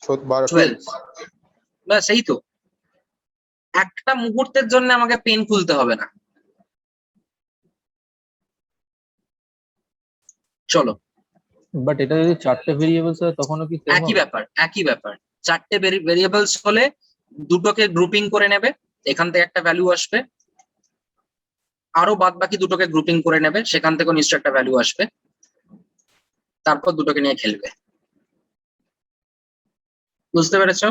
12। ব্যাস, এই তো। একটা মুহূর্তের জন্য আমাকে পেন খুলতে হবে না। চলো, বাট এটা যদি চারটে ভেরিয়েবলস হয় তখনও কি same একই হবে? ব্যাপার। চারটে ভেরিয়েবলস হলে দুটোকে গ্রুপিং করে নেবে, এখান থেকে একটা ভ্যালু আসবে, আরো বাদ বাকি দুটোকে গ্রুপিং করে নেবে, সেখান থেকে নিশ্চয় একটা ভ্যালু আসবে, তারপর দুটোকে নিয়ে খেলবে। বুঝতে পেরেছো?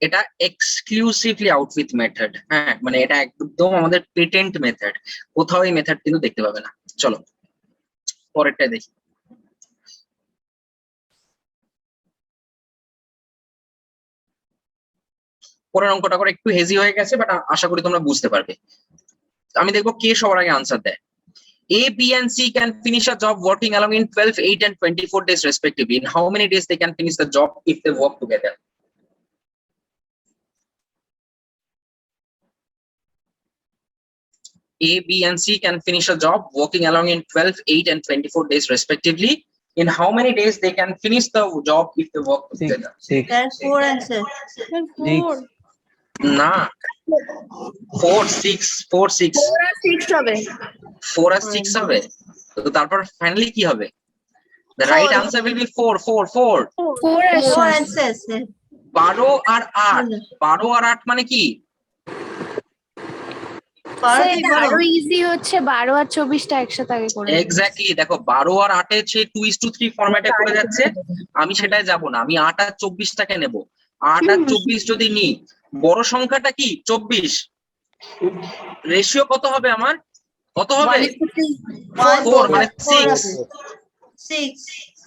এটা এক্সক্লুসিভলি আউটউইথ মেথড। হ্যাঁ, মানে এটা একদম আমাদের পেটেন্ট মেথড, কোথাও এই মেথড কিন্তু দেখতে পাবে না। চলো পরেরটা দেখি। পরের অঙ্কটা করে একটু হেজি হয়ে গেছে, বাট আশা করি তোমরা বুঝতে পারবে। আমি দেখবো কে সবার আগে আনসার দেয়। A, B and C can finish a job working along in 12, 8 and 24 days respectively. In how many days they can finish the job if they work together? A, B and C can finish a job working along in 12, 8 and 24 days respectively. In how many days they can finish the job if they work together? 6 That's 4 answer. 4 না, 4 6 4 6 4 আর 6 হবে। 4 আর 6 হবে। তো তারপর finally কি হবে? The right Four. answer will be 4 4 4 4 R Four 6 answers. 12 আর 8 12 আর 8 মানে কি? পারো কি বলো? আরো ইজি হচ্ছে 12 আর 24টা একসাথে আগে করে এক্স্যাক্টলি, দেখো 12 আর 8 এর সেই 2:3 ফরম্যাটে পড়ে যাচ্ছে। আমি সেটাই যাব না, আমি 8 আর 24টাকে নেব। 8 আর 24 যদি নিই, বড় সংখ্যাটা কি 24, রেশিও কত হবে আমার? কত হবে? 4 মানে 6 Six.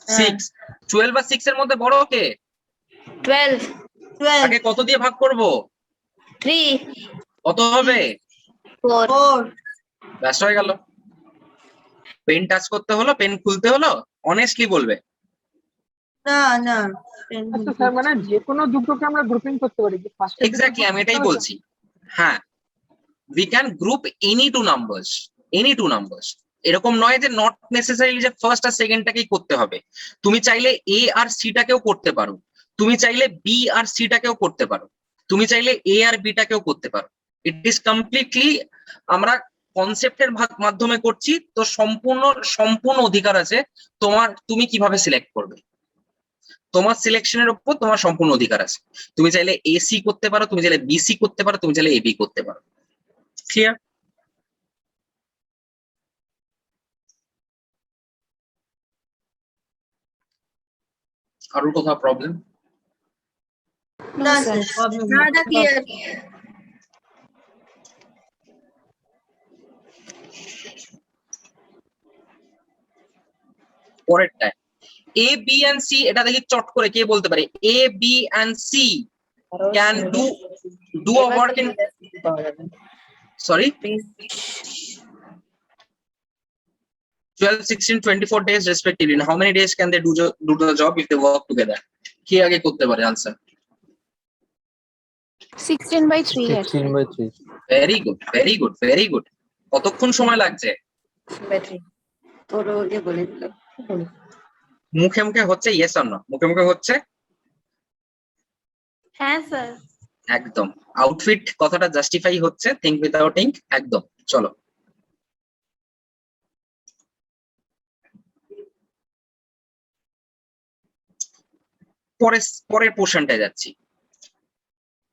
6 12 আর 6 এর মধ্যে বড় কে? 12 12. তাকে কত দিয়ে ভাগ করব? 3 কত হবে? 4 4. ব্যাস হয়ে গেল। পেন টাচ করতে হলো, পেন খুলতে হলো, অনেস্টলি বলবে। না না। আচ্ছা স্যার, মানে যে কোনো দুটোকে আমরা গ্রুপিং করতে পারি যে ফার্স্ট এক্স্যাক্টলি, আমি এটাই বলছি। হ্যাঁ, we can group any two numbers এরকম নয় যে নট নেসেসারিলি যে ফার্স্ট আর সেকেন্ডটাকেই করতে হবে। তুমি চাইলে এ আর সি টাকেও করতে পারো, তুমি চাইলে বি আর সি টাকেও করতে পারো, তুমি চাইলে এ আর বি টাকেও করতে পারো। ইট ইজ কমপ্লিটলি আমরা কনসেপ্টের মাধ্যমে করছি, তো সম্পূর্ণ অধিকার আছে তোমার, তুমি কিভাবে সিলেক্ট করবে। তোমার সিলেকশনের উপর তোমার সম্পূর্ণ অধিকার আছে। তুমি চাইলে এসি করতে পারো, তুমি চাইলে বিসি করতে পারো, তুমি চাইলে এবি করতে পারো। ক্লিয়ার? কারোর কোথাও প্রবলেম? না স্যার, প্রবলেম না ক্লিয়ার। পরেরটা এ বি এন্ড সি, এটা দেখি চট করে কে বলতে পারে। A B and C can do a work in, sorry, 12 16 24 days respectively. In how many days can they do the job if they work together? কে আগে করতে পারে? আনসার 16/3 আছে 16/3 very good, very good, very good. কতক্ষণ সময় লাগছে? মুখে মুখে হচ্ছে ইয়েস অর নো? মুখে মুখে হচ্ছে হ্যাঁ স্যার। একদম। আউটফিট কথাটা জাস্টিফাই হচ্ছে, থিঙ্ক উইদাউট ইঙ্ক, একদম। চলো পরের পোর্শনটায় যাচ্ছি।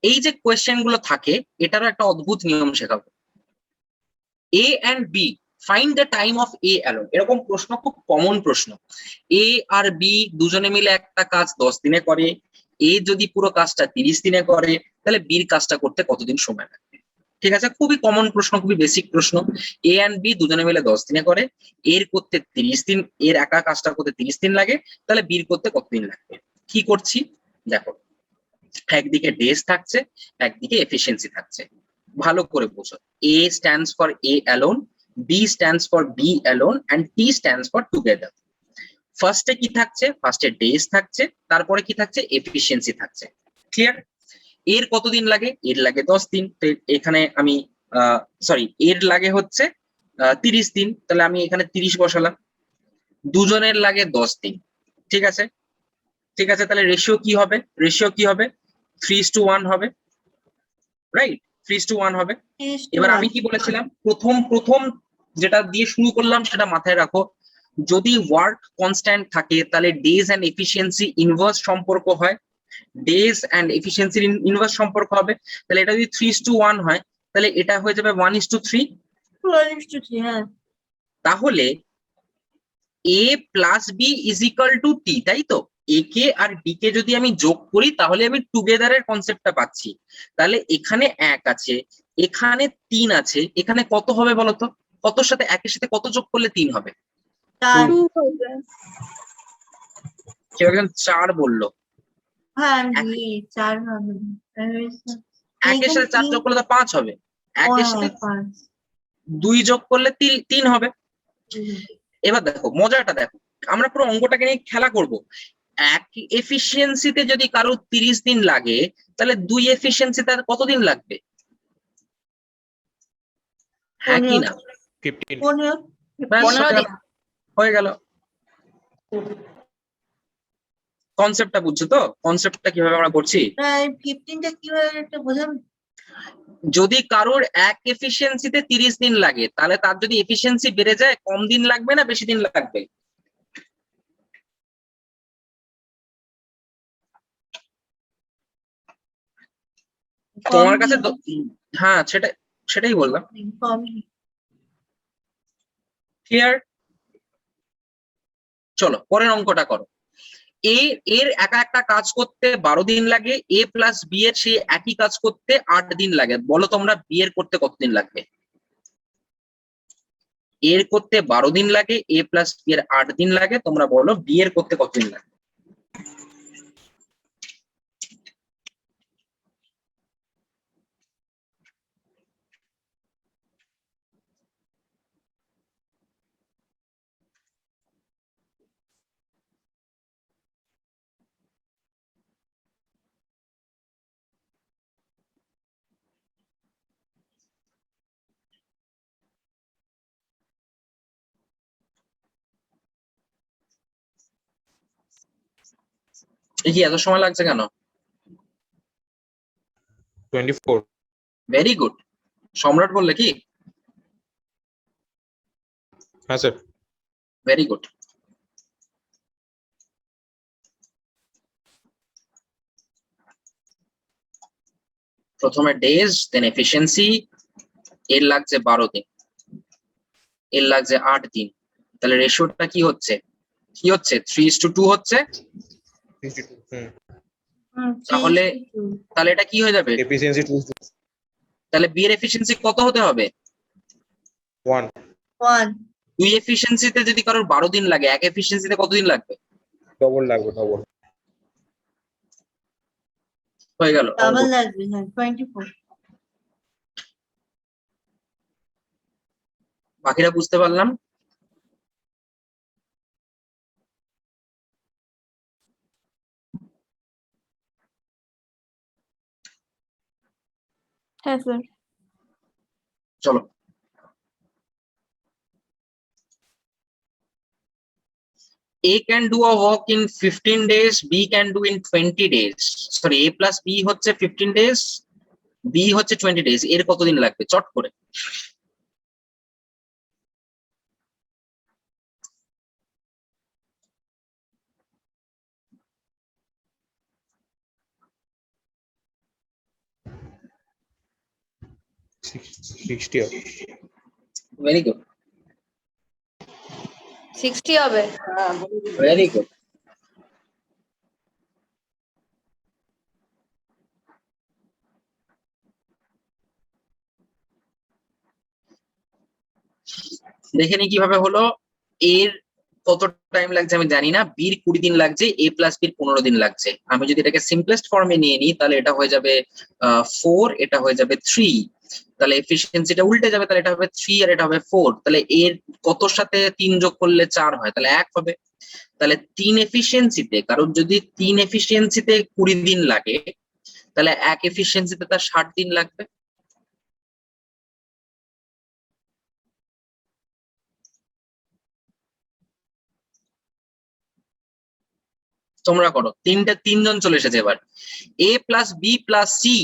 এই যে কোয়েশ্চেন গুলো থাকে, এটারও একটা অদ্ভুত নিয়ম শেখাবো। A and B, find the time of A alone, এরকম প্রশ্ন খুব কমন প্রশ্ন। এ আর বি দুজনে মিলে একটা কাজ 10 দিনে করে, এ যদি পুরো কাজটা 30 দিনে করে, তাহলে বির কাজটা করতে কতদিন সময় লাগবে? ঠিক আছে, খুবই কমন প্রশ্ন, খুবই বেসিক প্রশ্ন। এ এন্ড বি দুজনে মিলে 10 দিনে করে, এর করতে 30 দিন, এর একা কাজটা করতে 30 দিন লাগে, তাহলে বির করতে কতদিন লাগবে? কি করছি দেখো, একদিকে ডেজ থাকছে, একদিকে এফিসিয়েন্সি থাকছে। ভালো করে বোঝো। A stands for A alone, B stands for B alone, and T stands for together. ফার্স্টে কি থাকছে? ফার্স্টে ডেজ থাকছে, তারপরে কি থাকছে? এফিসিয়েন্সি থাকছে। ক্লিয়ার? এর কতদিন লাগে? এর লাগে 10 দিন। তো এখানে আমি সরি, এর লাগে হচ্ছে 30 দিন, তাহলে আমি এখানে 30 বসালাম। দুজনের লাগে 10 দিন। ঠিক আছে, ঠিক আছে, তাহলে রেশিও কি হবে? রেশিও কি হবে? 3:1 হবে, রাইট? 3:1 হবে। এবার আমি কি বলেছিলাম? প্রথম যেটা দিয়ে শুরু করলাম সেটা মাথায় রাখো। যদি ওয়ার্ক কনস্ট্যান্ট থাকে, তাহলে ডেজ এন্ড এফিসিয়েন্সি ইনভার্স সম্পর্ক হয়, ডেজ এন্ড এফিসিয়েন্সির ইনভার্স সম্পর্ক হবে। তাহলে এটা যদি 3:1 হয়, তাহলে এটা হয়ে যাবে 1:3। 1:3, হ্যাঁ। তাহলে A plus B is equal to T, তাই তো? এ কে আর বি কে যদি আমি যোগ করি, তাহলে আমি টুগেদারের কনসেপ্টটা পাচ্ছি। তাহলে এখানে 1 আছে, এখানে 3 আছে, এখানে কত হবে বলতো? কতর সাথে একের সাথে কত যোগ করলে 3 হবে? 4. 2 হবে। কেউ একজন 4 বললো। হ্যাঁ, আমি 4 হবে। একের সাথে 4 যোগ করলে তো 5 হবে, একের সাথে 2 যোগ করলে 3 হবে। এবার দেখো মজাটা, দেখো আমরা পুরো অঙ্কটাকে নিয়ে খেলা করব। এক এফিসিয়েন্সিতে যদি কারো 30 দিন লাগে, তাহলে 2 এফিসিয়েন্সিতে কতদিন লাগবে? হ্যাঁ কি না? 15. ব্যাস, 15 দিন। হয়ে গেল। কনসেপ্টটা বুঝছো তো? কনসেপ্টটা কিভাবে আমরা করছি? 15টা কিভাবে একটা বোঝান? যদি কারোর এক এফিসিয়েন্সিতে 30 দিন লাগে তাহলে তার যদি এফিসিয়েন্সি বেড়ে যায় কম দিন লাগবে না বেশি দিন লাগবে? তোমার কাছে হ্যাঁ সেটাই বললাম। কম ক্লিয়ার? চলো পরের অঙ্কটা করো। এর একা একটা কাজ করতে 12 দিন লাগে, এ প্লাস বি এর সেই একই কাজ করতে 8 দিন লাগে। বলো তোমরা বি এর করতে কতদিন লাগবে? এর করতে 12 দিন লাগে, এ প্লাস বি এর 8 দিন লাগে, তোমরা বলো বি এর করতে কতদিন লাগে? কি এত সময় লাগছে কেন? 24। Very good. সম্রাট বললে কি? হ্যাঁ স্যার। Very good. প্রথমে ডেজ দেন এফিসিয়েন্সি। এর লাগছে 12 দিন, এর লাগছে 8 দিন, তাহলে রেশিওটা কি হচ্ছে? 3:2 হচ্ছে। 52। তাহলে এটা কি হয়ে যাবে? এফিসিয়েন্সি 2 তাহলে বি এর এফিসিয়েন্সি কত হতে হবে? 1। 1 দুই এফিসিয়েন্সিতে যদি কারোর 12 দিন লাগে, এক এফিসিয়েন্সিতে কতদিন লাগবে? ডবল লাগবে, ডবল। হয়ে গেল। ডাবল লাগবে, হ্যাঁ 24। বাকিরা বুঝতে পারলাম? হ্যাঁ স্যার। চলো A can do a work in 15 days, B can do in 20 days. Sorry, A plus B হচ্ছে 15 days, B হচ্ছে 20 days. এর কতদিন লাগবে চট করে? $60। ভেরি গুড, 60 হবে। Very good. দেখে নি কিভাবে হলো। এর কত টাইম লাগছে আমি জানি না, বির 20 দিন লাগছে, এ প্লাস বির 15 দিন লাগছে। আমি যদি এটাকে সিম্পলেস্ট ফর্মে নিয়ে নিই তাহলে এটা হয়ে যাবে 4, এটা হয়ে যাবে 3, তাহলে এফিসিয়েন্সিটা উল্টে যাবে, তাহলে এটা হবে 3 আর এটা হবে 4। তাহলে এর কতর সাথে 3 যোগ করলে 4 হয়, তাহলে 1 হবে। তাহলে 3 এফিসিয়েন্সিতে, কারণ যদি 3 এফিসিয়েন্সিতে 20 দিন লাগে তাহলে এক এফিসিয়েন্সিতে তার 60 দিন লাগবে। তোমরা করো, তিনজন চলে এসেছে এবার। এ প্লাস বি প্লাস সি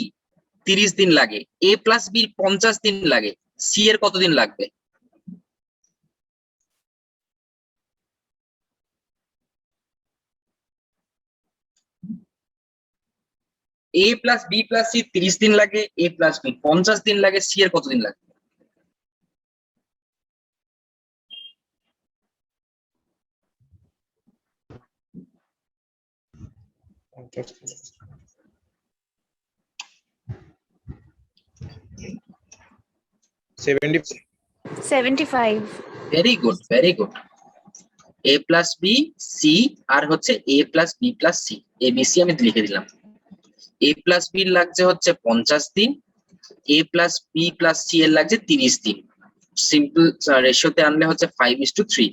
30 দিন লাগে, এ প্লাস বি 50 দিন লাগে, সি এর কতদিন লাগবে? এ প্লাস বি প্লাস সি 30 দিন লাগে, এ প্লাস বি 50 দিন লাগে, সি এর কতদিন লাগবে? $75। Very good, very good. A plus B C আর হচ্ছে A plus B plus C, A B C আমি লিখে দিলাম। এ প্লাস বি লাগছে হচ্ছে 50 দিন, এ প্লাস বি প্লাস সি এর লাগছে 30 দিন। সিম্পল রেশিওতে আনলে হচ্ছে 5:3।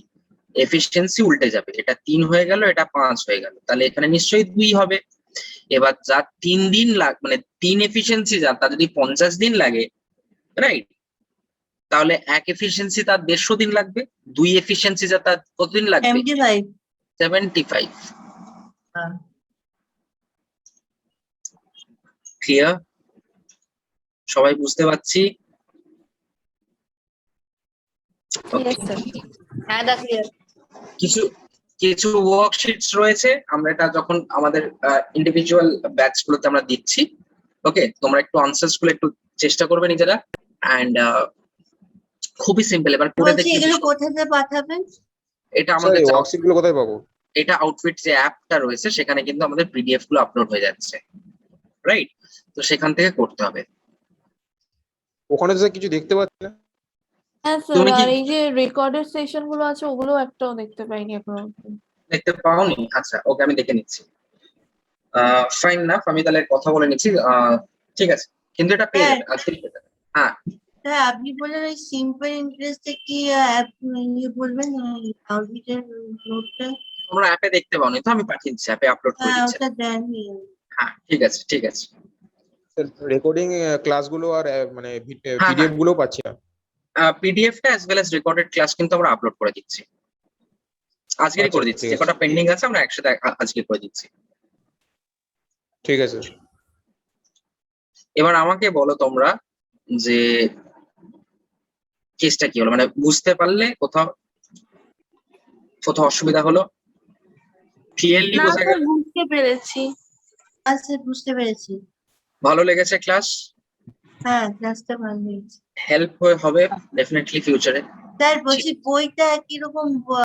এফিসিয়েন্সি উল্টে যাবে, এটা 3 হয়ে গেল, এটা 5 হয়ে গেল, তাহলে এখানে নিশ্চয়ই 2 হবে। এবার যা 3 দিন মানে 3 এফিসিয়েন্সি যা তার যদি 50 দিন লাগে, রাইট, তাহলে এক এফিসিয়েন্সি তার 150 দিন লাগবে, 2 এফিসিয়েন্সি যা তার কতদিন লাগবে? 75। 75। হ্যাঁ। ক্লিয়ার? সবাই বুঝতে পারছি? Yes, sir. হ্যাঁ দা ক্লিয়ার। কিছু কিছু ওয়ার্কশিটস রয়েছে, আমরা এটা যখন আমাদের ইন্ডিভিজুয়াল ব্যাচ গুলোতে আমরা দিচ্ছি। ওকে, তোমরা একটু আনসার্স গুলো একটু চেষ্টা করবে নিজেরা, অ্যান্ড খুবই সিম্পল। এবার করে বলছি দেখি এগুলো কোথাতে পাঠাবেন? এটা স্যার আমাদের এই ওয়ার্কশিট গুলো কোথায় পাবো? এটা আউটফিট যে অ্যাপটা রয়েছে সেখানে কিন্তু আমাদের পিডিএফ গুলো আপলোড হয়ে যাচ্ছে, রাইট? তো সেখান থেকে করতে হবে। ওখানে তো স্যার কিছু দেখতে পাচ্ছি না। হ্যাঁ স্যার, তুমি কি আর এই যে রেকর্ডেড সেশন গুলো আছে ওগুলো একটাও দেখতে পাইনি এখনো অবধি। দেখতে পাওনি? আচ্ছা, ওকে, আমি দেখে নিচ্ছি। ফাইন না, আমি তাহলে কথা বলে নিচ্ছি। ঠিক আছে, কিন্তু এটা পেয়ে যাবে আজকেই পেয়ে যাবে। হ্যাঁ, স্যার আপনি বললেন ওই সিম্পল ইন্টারেস্টে কি অ্যাপ ইয়ে বলবেন আউটবিটের নোটটা? তোমরা অ্যাপে দেখতে পাওনি তো, আমি পাঠিয়ে দিচ্ছি, অ্যাপে আপলোড করে হ্যাঁ দিচ্ছি। ওটা দেননি। হ্যাঁ, ঠিক আছে, ঠিক আছে। রেকর্ডিং ক্লাসগুলো আর মানে হ্যাঁ। পিডিএফ গুলো পাচ্ছি না। পিডিএফটা as well as recorded class কিন্তু আমরা আপলোড করে দিচ্ছি, আজকেরই আচ্ছা, করে দিচ্ছি। ঠিক যে আছে। কটা পেন্ডিং আছে আমরা একসাথে আজকে করে দিচ্ছি। ঠিক আছে। এবার আমাকে বলো তোমরা যে কেসটা কি হলো, মানে বুঝতে পারলে কোথাও কোথাও অসুবিধা হলো? ক্লিয়ারলি না বোঝা স্যার, গেল? বুঝতে পেরেছি। আচ্ছা বুঝতে পেরেছি। ভালো লেগেছে ক্লাস? হ্যাঁ ক্লাসটা ভালো হয়েছে। হেল্প হবে ডেফিনেটলি ফিউচারে। স্যার বলছি বইটা একই রকম